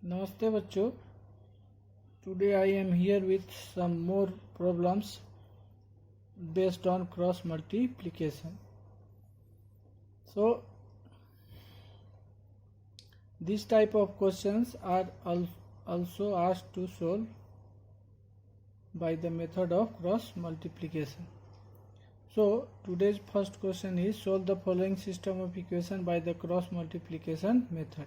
Namaste बच्चों. Today I am here with some more problems based on cross multiplication. So this type of questions are also asked to solve by the method of cross multiplication. So today's first question is solve the following system of equation by the cross multiplication method.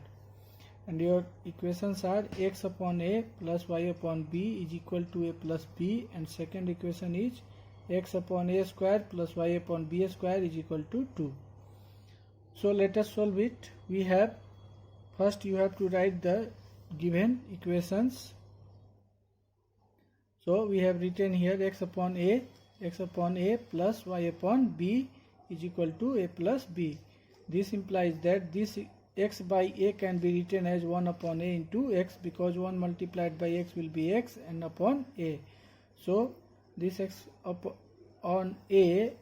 And your equations are x upon a plus y upon b is equal to a plus b, and second equation is x upon a square plus y upon b square is equal to 2. So let us solve it. We have first you have to write the given equations. So we have written here x upon a plus y upon b is equal to a plus b. This implies that this x by a can be written as 1 upon a into x, because 1 multiplied by x will be x and upon a. So this x upon a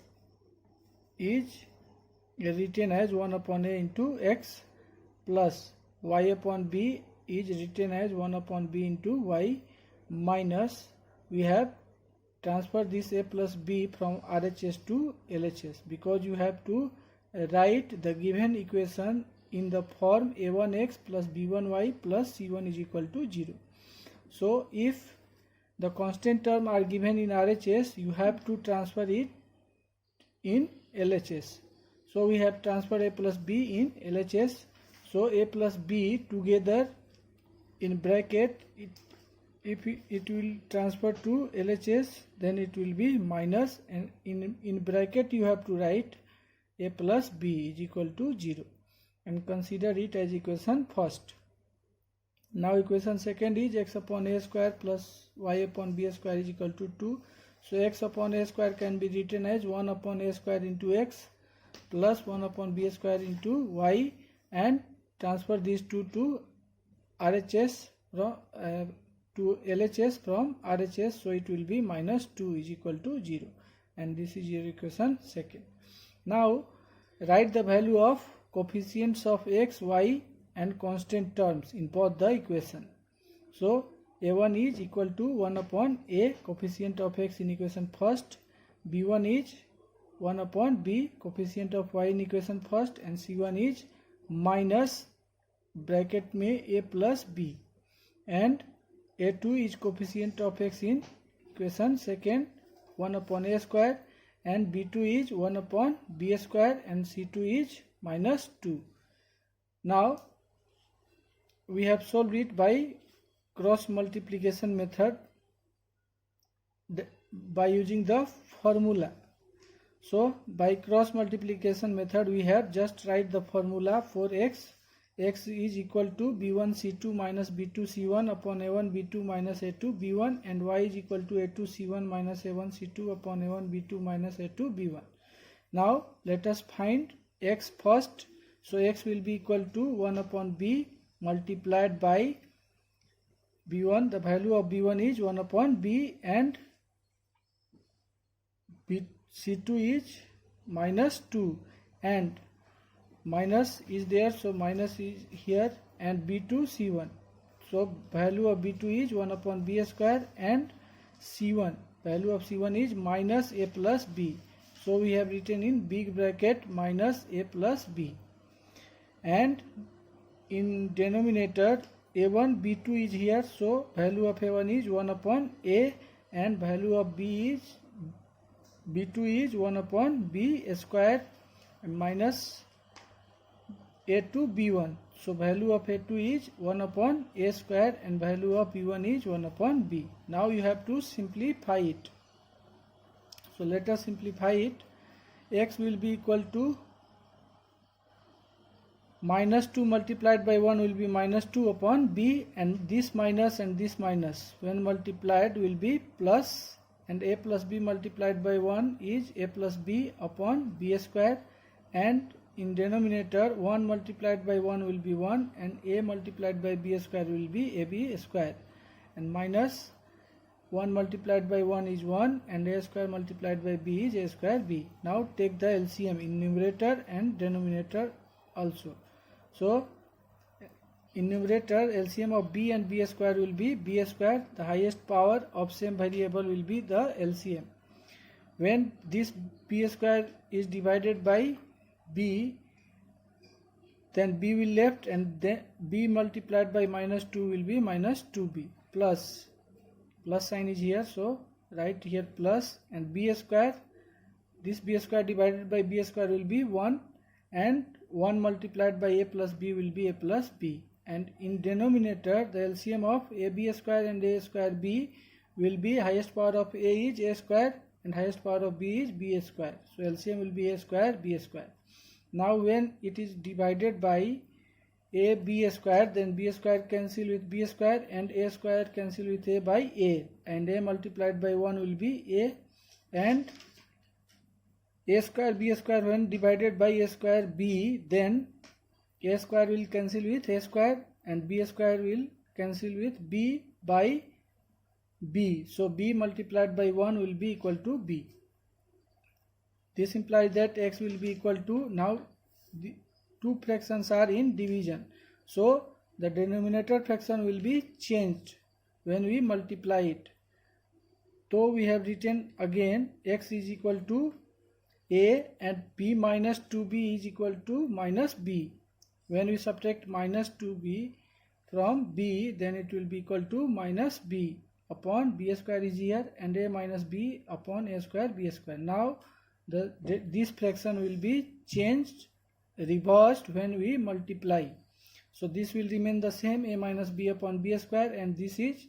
is written as 1 upon a into x, plus y upon b is written as 1 upon b into y, minus we have transferred this a plus b from RHS to LHS, because you have to write the given equation in the form a1x plus b1y plus c1 is equal to 0. So if the constant term are given in RHS, you have to transfer it in LHS. So we have transferred a plus b in LHS. So a plus b together in bracket, if it will transfer to LHS, then it will be minus, and in bracket you have to write a plus b is equal to 0. And consider it as equation first. Now equation second is x upon a square plus y upon b square is equal to 2. So x upon a square can be written as 1 upon a square into x plus 1 upon b square into y, and transfer these two to RHS to LHS from RHS, so it will be minus 2 is equal to 0, and this is your equation second. Now write the value of coefficients of x, y and constant terms in both the equation. So a1 is equal to 1 upon a coefficient of x in equation first, b1 is 1 upon b coefficient of y in equation first, and c1 is minus bracket में a plus b, and a2 is coefficient of x in equation second 1 upon a square, and b2 is 1 upon b square, and c2 is minus 2. Now we have solved it by cross multiplication method by using the formula. So by cross multiplication method we have just write the formula for x is equal to b1 c2 minus b2 c1 upon a1 b2 minus a2 b1, and y is equal to a2 c1 minus a1 c2 upon a1 b2 minus a2 b1. Now let us find x first. So x will be equal to 1 upon b multiplied by b1. The value of b1 is 1 upon b, and c2 is minus 2, and minus is there, so minus is here, and b2 c1. So value of b2 is 1 upon b square, and c1, value of c1 is minus a plus b. So we have written in big bracket minus a plus b, and in denominator a1 b2 is here, so value of a1 is 1 upon a, and value of b2 is 1 upon b square, and minus a2 b1. So value of a2 is 1 upon a square, and value of b1 is 1 upon b. Now you have to simplify it. So let us simplify it. X will be equal to minus 2 multiplied by 1 will be minus 2 upon b, and this minus when multiplied will be plus, and a plus b multiplied by 1 is a plus b upon b square, and in denominator 1 multiplied by 1 will be 1, and a multiplied by b square will be ab square, and minus 1 multiplied by 1 is 1, and a square multiplied by b is a square b. Now take the LCM in numerator and denominator also. So in numerator LCM of b and b square will be b square. The highest power of same variable will be the LCM. When this b square is divided by b, then b will left, and then b multiplied by minus 2 will be minus 2b. Plus sign is here, so write here plus, and b square, this b square divided by b square will be 1, and 1 multiplied by a plus b will be a plus b. And in denominator, the LCM of ab square and a square b will be highest power of a is a square and highest power of b is b square. So LCM will be a square b square. Now when it is divided by a b square, then b square cancel with b square and a square cancel with a by a, and a multiplied by 1 will be a, and a square b square when divided by a square b, then a square will cancel with a square and b square will cancel with b by b. So b multiplied by 1 will be equal to b. This implies that x will be equal to, now the two fractions are in division, so the denominator fraction will be changed when we multiply it. So we have written again x is equal to a and b minus 2b is equal to minus b. When we subtract minus 2b from b, then it will be equal to minus b upon b square is here, and a minus b upon a square b square. Now this fraction will be changed, reversed when we multiply. So this will remain the same, a minus b upon b square, and this is,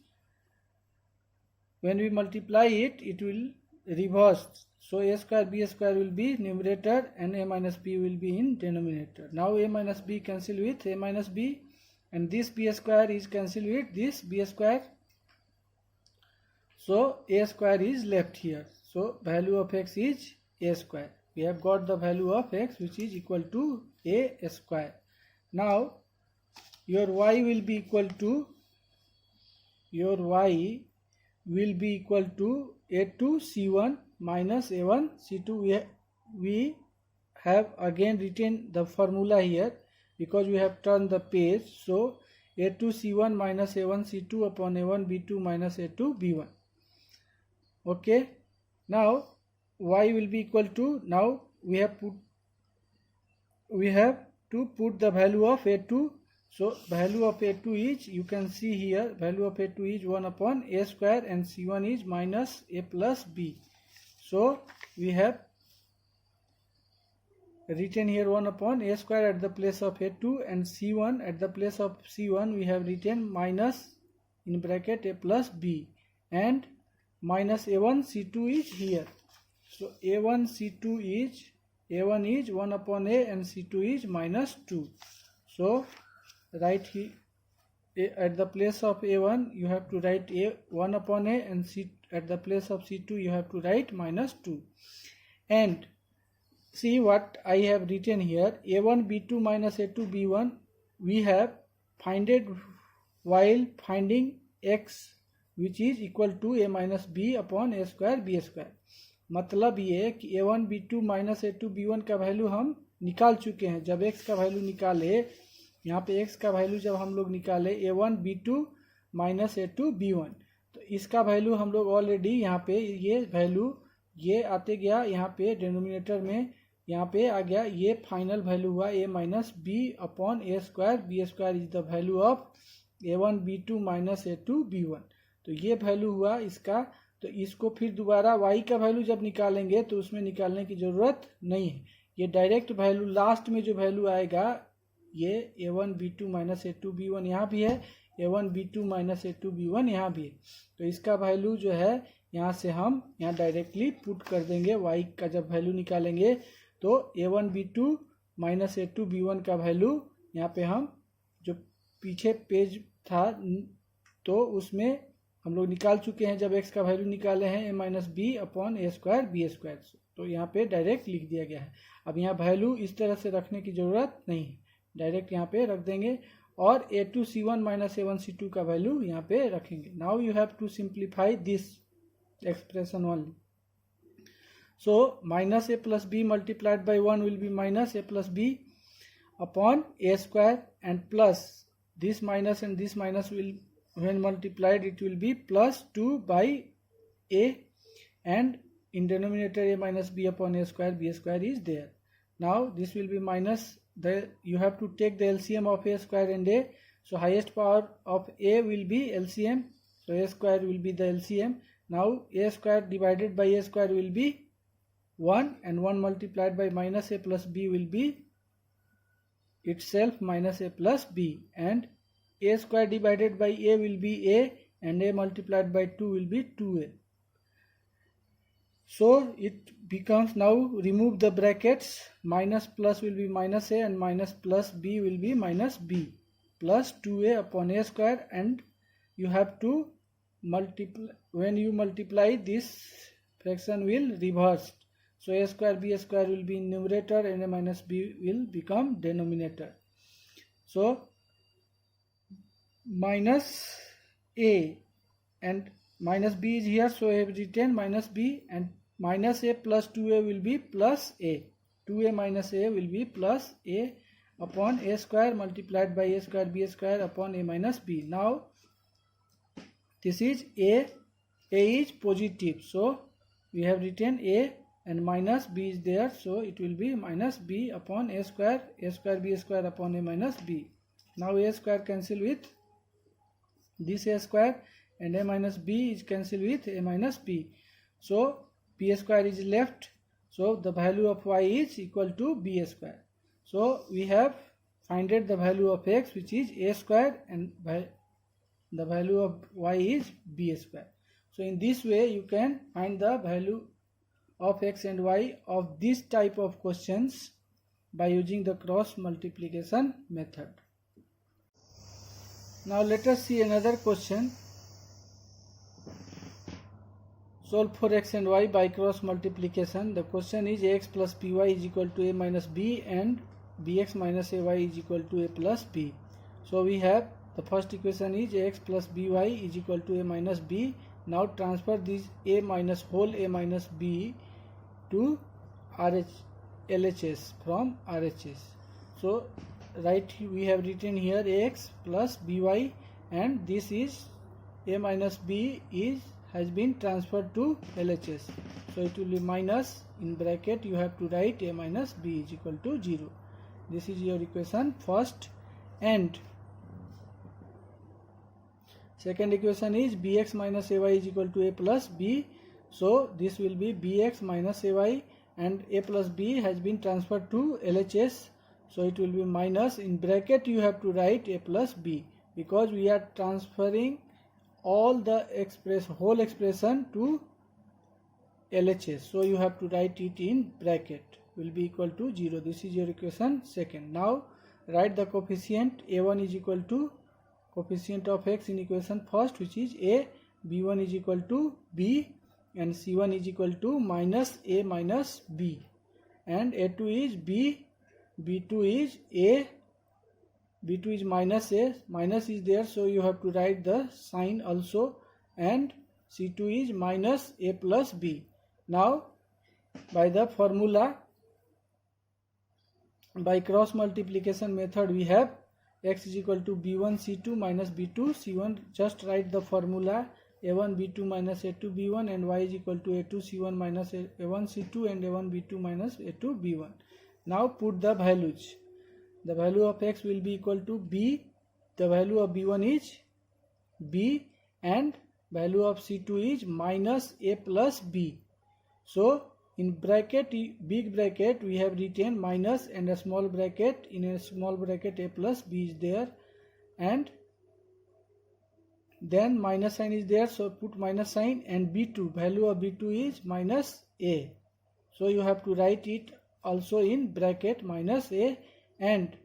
when we multiply it, it will reverse. So a square b square will be numerator and a minus b will be in denominator. Now a minus b cancel with a minus b, and this b square is cancelled with this b square. So a square is left here. So value of x is a square. We have got the value of x, which is equal to a square. Now your y will be equal to, a2 c1 minus a1 c2. We have again written the formula here because we have turned the page. So a2 c1 minus a1 c2 upon a1 b2 minus a2 b1. Okay, now y will be equal to, now we have to put the value of a2. So value of a2 is, you can see here, value of a2 is 1 upon a square, and c1 is minus a plus b. So we have written here 1 upon a square at the place of a2, and c1 at the place of c1 we have written minus in bracket a plus b, and minus a1 c2 is here. So a1 c2 is, a1 is 1 upon a and c2 is minus 2. So write here at the place of a1 you have to write a 1 upon a, and c at the place of c2 you have to write minus 2. And see what I have written here, a1 b2 minus a2 b1 we have finded while finding x, which is equal to a minus b upon a square b square. मतलब ये कि a1 b2 minus a2 b1 का value हम निकाल चुके हैं. जब x का वैल्यू निकाले, यहाँ पे x का वैल्यू जब हम लोग निकाले a1 b2 minus a2 b1, तो इसका वैल्यू हम लोग ऑलरेडी यहाँ पे ये वैल्यू ये आते गया, यहाँ पे डिनोमिनेटर में यहाँ पे आ गया, ये फाइनल वैल्यू हुआ a minus b upon a square b square is the value of a1 b2 minus a2 b1. तो ये वैल्यू हुआ इसका. तो इसको फिर दोबारा y का वैल्यू जब निकालेंगे तो उसमें निकालने की ज़रूरत नहीं है, ये डायरेक्ट वैल्यू लास्ट में जो वैल्यू आएगा ये a1 b2 minus a2 b1 यहाँ भी है, a1 b2 minus a2 b1 यहाँ भी है. तो इसका वैल्यू जो है यहाँ से हम यहाँ डायरेक्टली पुट कर देंगे. y का जब वैल्यू निकालेंगे तो a1 b2 minus a2 b1 का वैल्यू यहाँ पे हम जो पीछे पेज था तो उसमें हम लोग निकाल चुके हैं. जब x का वैल्यू निकाले हैं a minus b upon a square b square, तो यहाँ पे डायरेक्ट लिख दिया गया है. अब यहाँ वैल्यू इस तरह से रखने की ज़रूरत नहीं है, डायरेक्ट यहाँ पे रख देंगे और a2 c1 minus a1 c2 का वैल्यू यहाँ पे रखेंगे. Now you have to simplify this expression only. So minus a plus b multiplied by 1 will be minus a plus b upon a square, and plus this minus and this minus will, when multiplied, it will be plus 2 by a, and in denominator a minus b upon a square is there. Now this will be minus, you have to take the LCM of a square and a, so highest power of a will be LCM, so a square will be the LCM. Now a square divided by a square will be 1, and 1 multiplied by minus a plus b will be itself minus a plus b, and a square divided by a will be a, and a multiplied by 2 will be 2a. So it becomes, now remove the brackets, minus plus will be minus a and minus plus b will be minus b, plus 2a upon a square, and you have to multiply, when you multiply this fraction will reverse. So a square b square will be in numerator and a minus b will become denominator. So minus a and minus b is here, so I have written minus b, and minus a plus 2a will be plus a. 2a minus a will be plus a upon a square multiplied by a square b square upon a minus b. Now this is a is positive, so we have written a and minus b is there, so it will be minus b upon a square b square upon a minus b. Now a square cancel with this a square, and a minus b is cancelled with a minus b, so b square is left, so the value of y is equal to b square. So we have finded the value of x, which is a square, and the value of y is b square. So in this way you can find the value of x and y of this type of questions by using the cross multiplication method. Now let us see another question. Solve for x and y by cross multiplication. The question is ax plus by is equal to a minus b, and bx minus ay is equal to a plus b. So we have the first equation is ax plus by is equal to a minus b. Now transfer this a minus whole a minus b to LHS from RHS. So we have written here ax plus by, and this is a minus b has been transferred to LHS. So it will be minus, in bracket you have to write a minus b is equal to 0. This is your equation first, and second equation is bx minus ay is equal to a plus b. So this will be bx minus ay, and a plus b has been transferred to LHS. So it will be minus, in bracket you have to write a plus b, because we are transferring all the whole expression to LHS. So you have to write it in bracket, will be equal to 0. This is your equation second. Now write the coefficient. A1 is equal to coefficient of x in equation first, which is a, b1 is equal to b, and c1 is equal to minus a minus b, and a2 is b, b2 is a, b2 is minus a, minus is there, so you have to write the sign also, and c2 is minus a plus b. Now by the formula, by cross multiplication method, we have x is equal to b1 c2 minus b2 c1. Just write the formula a1 b2 minus a2 b1, and y is equal to a2 c1 minus a1 c2 and a1 b2 minus a2 b1. Now put the values. The value of x will be equal to b, the value of b1 is b, and value of c2 is minus a plus b. So in bracket, big bracket, we have written minus, and a small bracket, in a small bracket a plus b is there, and then minus sign is there, so put minus sign, and b2, value of b2 is minus a, so you have to write it also in bracket minus a, and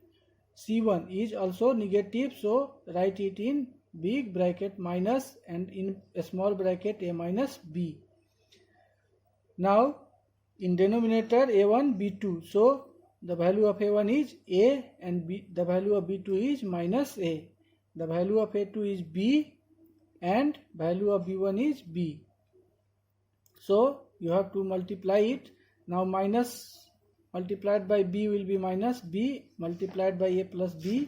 c1 is also negative, so write it in big bracket minus, and in a small bracket a minus b. Now in denominator a1 b2, so the value of a1 is a, and b, the value of b2 is minus a, the value of a2 is b, and value of b1 is b. So you have to multiply it. Now minus multiplied by b will be minus b multiplied by a plus b,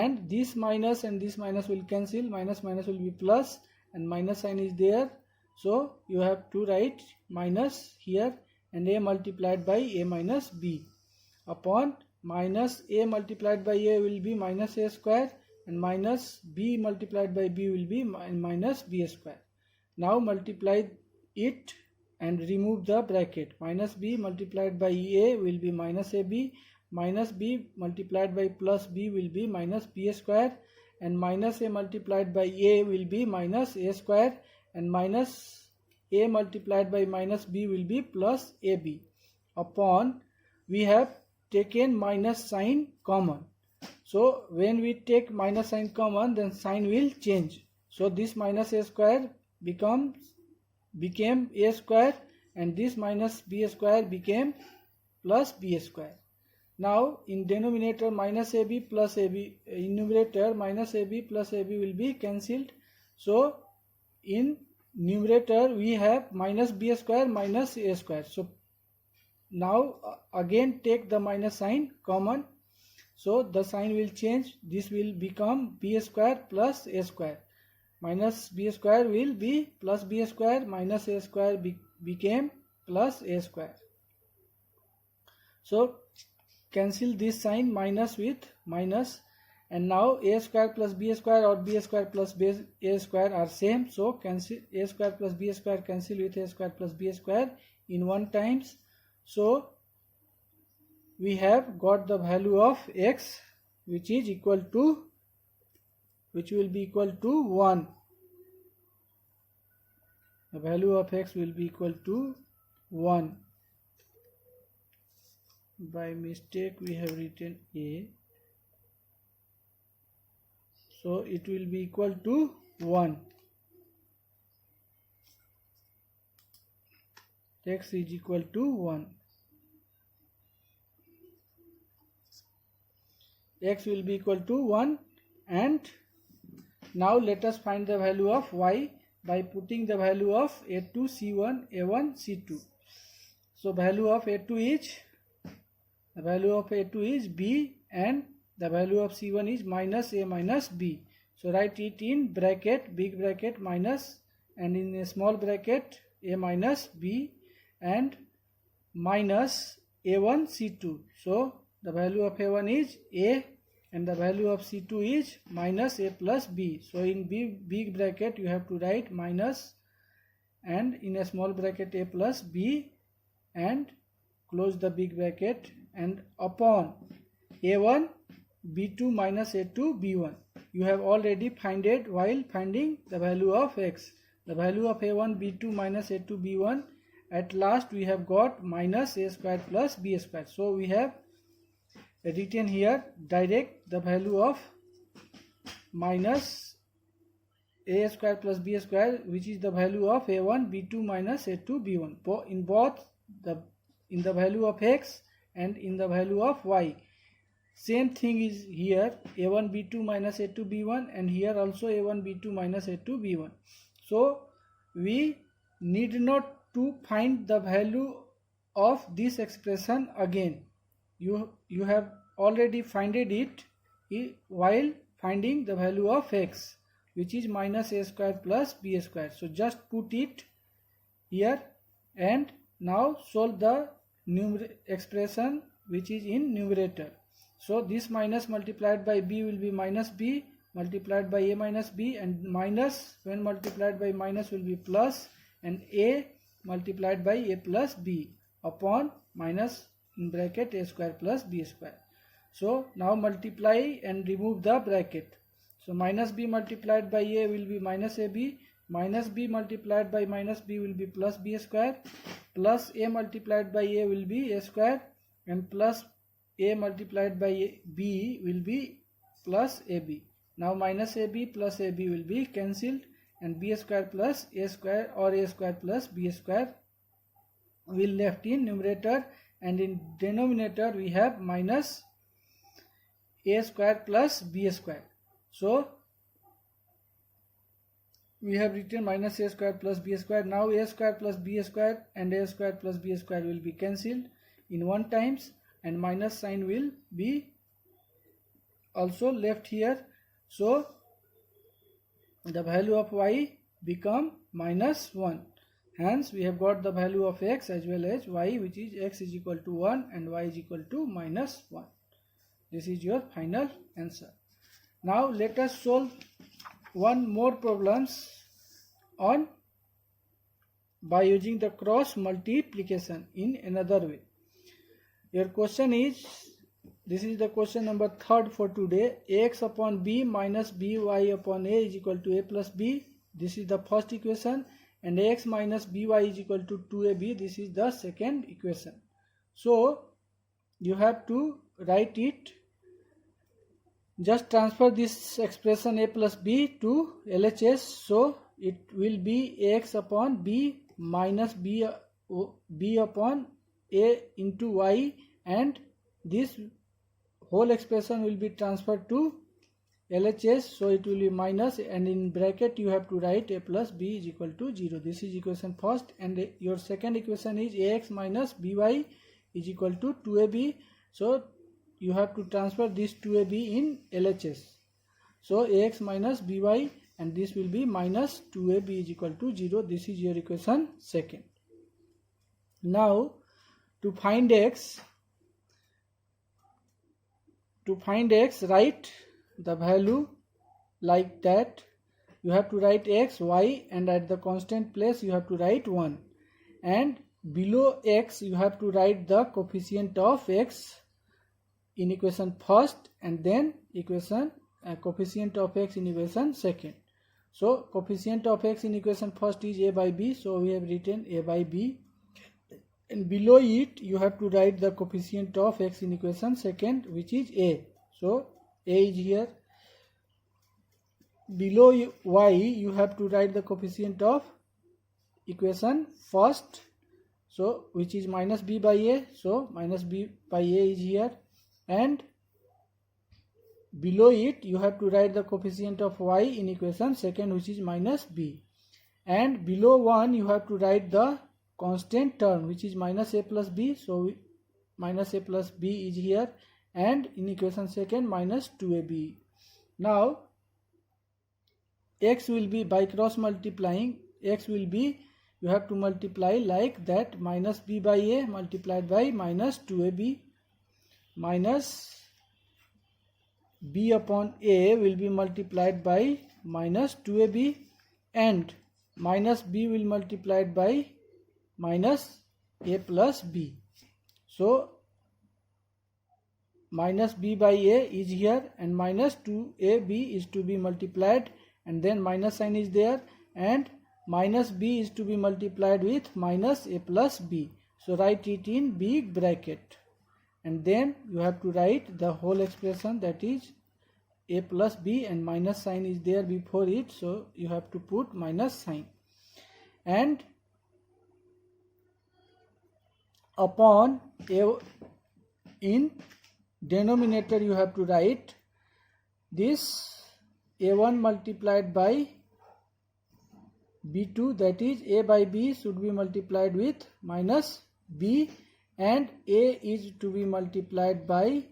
and this minus and this minus will cancel, minus minus will be plus, and minus sign is there, so you have to write minus here, and a multiplied by a minus b upon minus a multiplied by a will be minus a square, and minus b multiplied by b will be minus b square. Now multiply it and remove the bracket. Minus b multiplied by a will be minus ab, minus b multiplied by plus b will be minus b square, and minus a multiplied by a will be minus a square, and minus a multiplied by minus b will be plus ab upon, we have taken minus sign common. So when we take minus sign common, then sign will change. So this minus a square became a square, and this minus b square became plus b square. Now in denominator minus ab plus ab, in numerator minus ab plus ab will be cancelled. So in numerator we have minus b square minus a square. So now again take the minus sign common, so the sign will change. This will become b square plus a square. Minus b square will be plus b square, minus a square became plus a square. So cancel this sign, minus with minus, and now a square plus b square or b square plus a square are same. So cancel a square plus b square, cancel with a square plus b square in one times. So we have got the value of x, which is equal to, which will be equal to 1. The value of x will be equal to 1. By mistake we have written a, so it will be equal to 1. X is equal to 1. X will be equal to 1, and now let us find the value of y by putting the value of a2, c1, a1, c2. So value of a2 is, the value of a2 is b, and the value of c1 is minus a minus b. So write it in bracket, big bracket minus, and in a small bracket a minus b, and minus a1 c2. So the value of a1 is a, and the value of c2 is minus a plus b. So in big bracket you have to write minus, and in a small bracket a plus b, and close the big bracket, and upon a1 b2 minus a2 b1. You have already found it while finding the value of x. The value of a1 b2 minus a2 b1, at last we have got minus a square plus b square. So we have written here direct the value of minus a square plus b square, which is the value of a1 b2 minus a2 b1, in both in the value of x and in the value of y. Same thing is here, a1 b2 minus a2 b1, and here also a1 b2 minus a2 b1. So we need not to find the value of this expression again. You have already finded it while finding the value of x, which is minus a square plus b square. So just put it here, and now solve the expression which is in numerator. So this minus multiplied by b will be minus b multiplied by a minus b, and minus when multiplied by minus will be plus, and a multiplied by a plus b upon minus in bracket a square plus b square. So now multiply and remove the bracket. So minus b multiplied by a will be minus ab, minus b multiplied by minus b will be plus b square, plus a multiplied by a will be a square, and plus a multiplied by b will be plus ab. Now minus ab plus ab will be cancelled, and b square plus a square or a square plus b square will left in numerator, and in denominator we have minus a square plus b square. So we have written minus a square plus b square. Now a square plus b square and a square plus b square will be cancelled in one times, and minus sign will be also left here. So the value of y become -1. Hence we have got the value of x as well as y, which is x is equal to 1 and y is equal to -1. This is your final answer. Now let us solve one more problems on by using the cross multiplication in another way. Your question is, this is the question number 3rd for today. Ax upon b minus by upon a is equal to a plus b. This is the first equation, and ax minus by is equal to 2ab. This is the second equation. So you have to write it. Just transfer this expression a plus b to LHS. So it will be ax upon b minus b upon a into y, and this whole expression will be transferred to LHS. So it will be minus, and in bracket you have to write a plus b is equal to 0. This is equation first, and your second equation is ax minus by is equal to 2ab. So you have to transfer this 2ab in LHS. So ax minus by, and this will be minus 2ab is equal to 0. This is your equation second. Now to find x, write the value like that. You have to write x, y, and at the constant place you have to write 1. And below x you have to write the coefficient of x in equation first, and then coefficient of x in equation second. So coefficient of x in equation first is a by b, so we have written a by b, and below it you have to write the coefficient of x in equation second, which is a. So a is here. Below y you have to write the coefficient of equation first, so which is minus b by a. So minus b by a is here, and below it you have to write the coefficient of y in equation second, which is minus b, and below 1 you have to write the constant term, which is minus a plus b. So minus a plus b is here, and in equation second minus 2ab. Now x will be, by cross multiplying, x will be, you have to multiply like that, minus b by a multiplied by minus 2ab, minus b upon a will be multiplied by minus 2ab, and minus b will multiplied by minus a plus b. So minus b by a is here, and minus 2ab is to be multiplied, and then minus sign is there, and minus b is to be multiplied with minus a plus b. So write it in big bracket, and then you have to write the whole expression, that is a plus b, and minus sign is there before it, so you have to put minus sign, and upon a, in denominator you have to write this a1 multiplied by b2, that is a by b should be multiplied with minus b, and a is to be multiplied by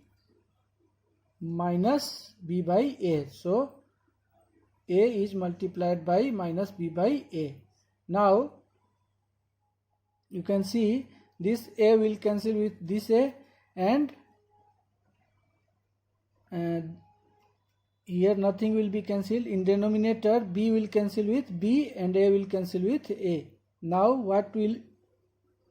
minus b by a. So a is multiplied by minus b by a. Now you can see this a will cancel with this a, and here nothing will be cancelled. In denominator b will cancel with b, and a will cancel with a. Now what will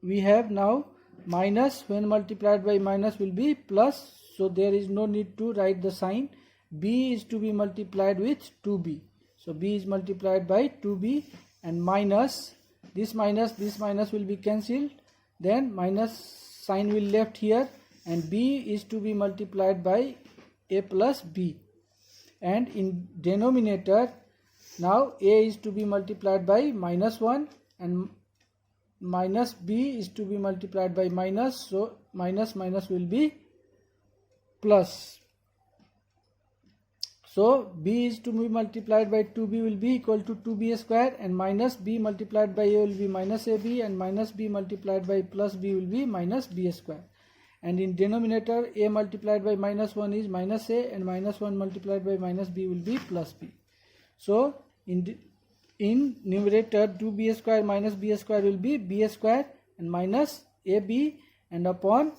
we have now? Minus, when multiplied by minus, will be plus, so there is no need to write the sign. B is to be multiplied with 2b, so b is multiplied by 2b, and minus, this minus will be cancelled, then minus sign will left here, and b is to be multiplied by a plus b, and in denominator now a is to be multiplied by minus 1, and minus b is to be multiplied by minus, so minus will be plus. So b is to be multiplied by 2b will be equal to 2b square, and minus b multiplied by a will be minus ab, and minus b multiplied by plus b will be minus b square. and in denominator a multiplied by minus 1 is minus a, and minus 1 multiplied by minus b will be plus b. So in numerator 2b square minus b square will be b square and minus ab, and upon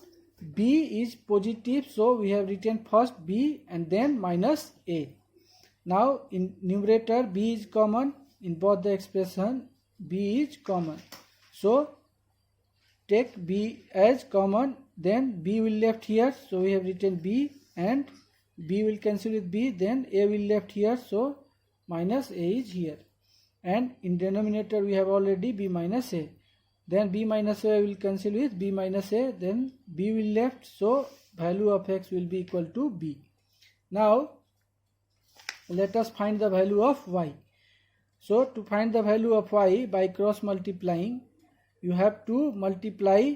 b is positive, so we have written first b and then minus a. Now in numerator b is common, in both the expression b is common, so take b as common, then b will left here, so we have written b, and b will cancel with b, then a will left here, so minus a is here, and in denominator we have already b minus a, then b minus a will cancel with b minus a, then b will left, so value of x will be equal to b. Now let us find the value of y. So to find the value of y by cross multiplying, you have to multiply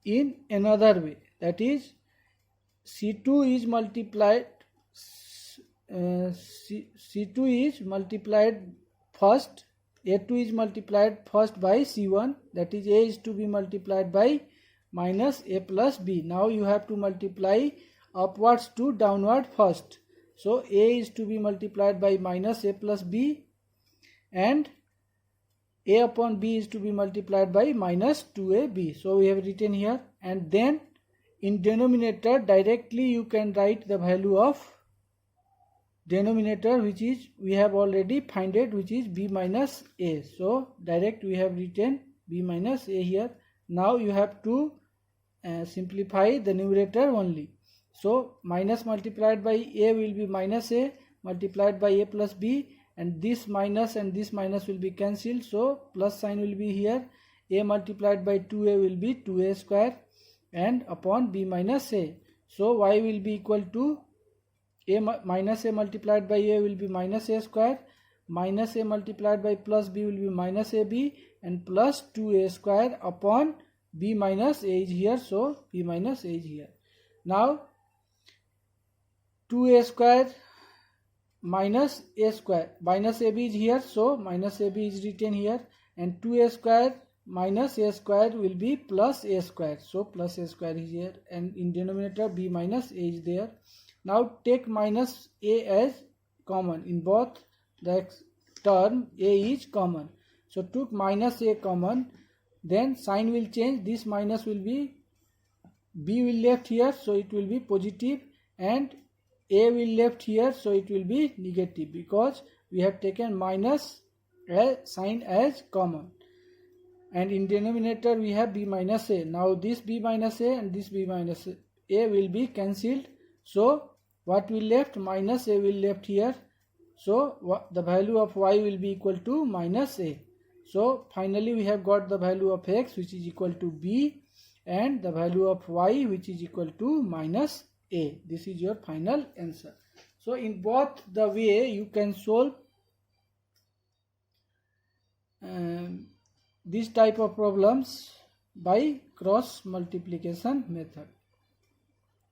in another way, that is C2 is multiplied C2 is multiplied first, A2 is multiplied first by C1, that is A is to be multiplied by minus A plus B. Now you have to multiply upwards to downward first. So A is to be multiplied by minus A plus B, and A upon B is to be multiplied by minus 2AB. So we have written here, and then in denominator directly you can write the value of denominator, which is we have already find it, which is b minus a. So direct we have written b minus a here. Now you have to simplify the numerator only. So minus multiplied by a will be minus a multiplied by a plus b, and this minus will be cancelled, so plus sign will be here. A multiplied by 2a will be 2a square, and upon b minus a, so y will be equal to a minus a multiplied by a will be minus a square, minus a multiplied by plus b will be minus ab, and plus 2a square upon b minus a is here, so b minus a is here. Now 2a square minus a square, minus ab is here, so minus ab is written here, and 2a square minus a square will be plus a square, so plus a square is here, and in denominator b minus a is there. Now take minus a as common, in both the term a is common, so took minus a common, then sign will change, this minus will be, b will left here, so it will be positive, and a will left here, so it will be negative, because we have taken minus a sign as common, and in denominator we have b minus a. Now this b minus a and this b minus a will be cancelled, so what will left, minus a will left here, so the value of y will be equal to minus a. So finally we have got the value of x, which is equal to b, and the value of y, which is equal to minus a. This is your final answer. So in both the way you can solve this type of problems by cross multiplication method.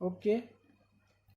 Okay.